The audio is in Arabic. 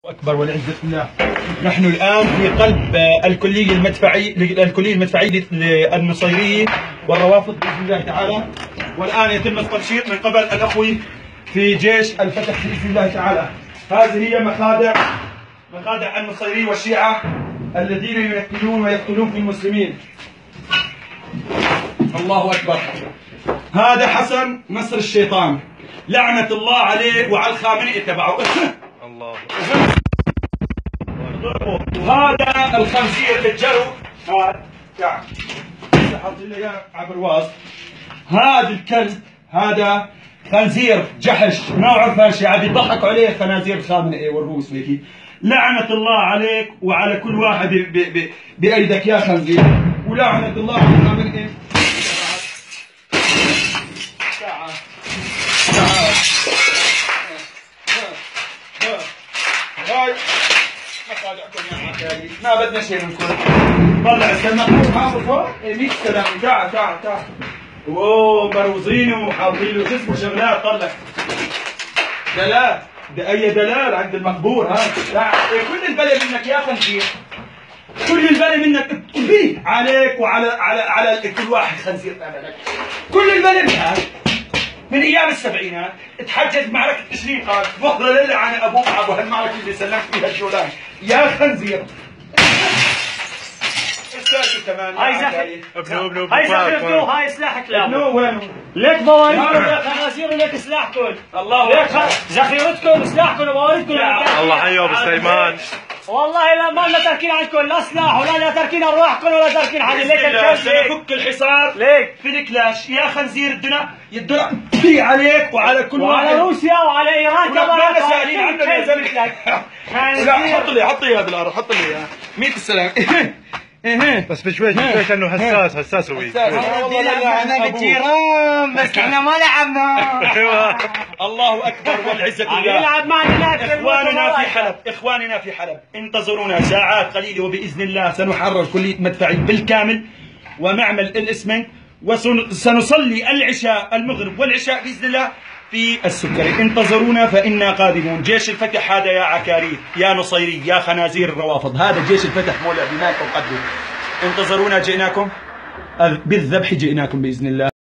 أكبر والعزة لله. نحن الآن في قلب الكلية المدفعية للنصيرية والروافض بإذن الله تعالى، والآن يتم التنشيط من قبل الأخوة في جيش الفتح بإذن الله تعالى. هذه هي مخادع النصيرية والشيعة الذين ينكلون ويقتلون في المسلمين. الله أكبر. هذا حسن نصر الشيطان، لعنة الله عليه وعلى الخامنئي تبعه. الله. وهذا الخنزير الجرو، هذا حط لي اياه عبرواز. هذا الكلب هذا خنزير جحش، ما عرفان شيء، عاد يضحكوا عليه خنازير الخامنئي والروس هيك. لعنة الله عليك وعلى كل واحد بأيدك يا خنزير، ولعنة الله على الخامنئي. هاي مخادعكم يا عكاري، ما بدنا شيء منكم. طلع السماء حاطط فوق 100 سلام. تعال اوه مروزين وحاطين له جسمه شغلات. طلع دلال، اي دلال عند المقبور. ها كل البلا منك يا خنزير، كل البلا منك عليك وعلى كل واحد خنزير. كل البلا منك من ايام السبعينات تحجج معركة تشرين. قال بكره ليلة عن ابوك ابو هالمعركة اللي سلمت فيها الجولان يا خنزير. هاي زخرفتو، هاي سلاح كلاب. وين؟ ليك بواريكم يا خنازير وليك سلاحكم. الله ليك زخيرتكم وسلاحكم وبواريكم. الله حيه ابو سليمان. والله لا ما تركين عندكم لا سلاح ولا تركين ارواحكم ولا تركين حد. ليك الكلب سنفك الحصار ليك في الكلاش يا خنزير. الدنا يدرع في عليك وعلى كل واحد، وعلى روسيا وعلى ايران كمان. ما سائلين عنك يا زلمه. لا حط لي هذا الارض، حط لي اياه 100 السلام. بس بشويش انه حساس هو. احنا بالجيران بس احنا ما لعبنا. ايوه الله اكبر والعزة لله. يلعب معنا اخواننا في حلب انتظرونا ساعات قليلة وباذن الله سنحرر كلية مدفعية بالكامل ومعمل الاسمنت، وسنصلي العشاء المغرب والعشاء باذن الله في السكري. انتظرونا فإنا قادمون. جيش الفتح هذا يا عكاريث يا نصيري يا خنازير الروافض، هذا جيش الفتح مولع بماء وقدر. انتظرونا، جئناكم بالذبح، جئناكم بإذن الله.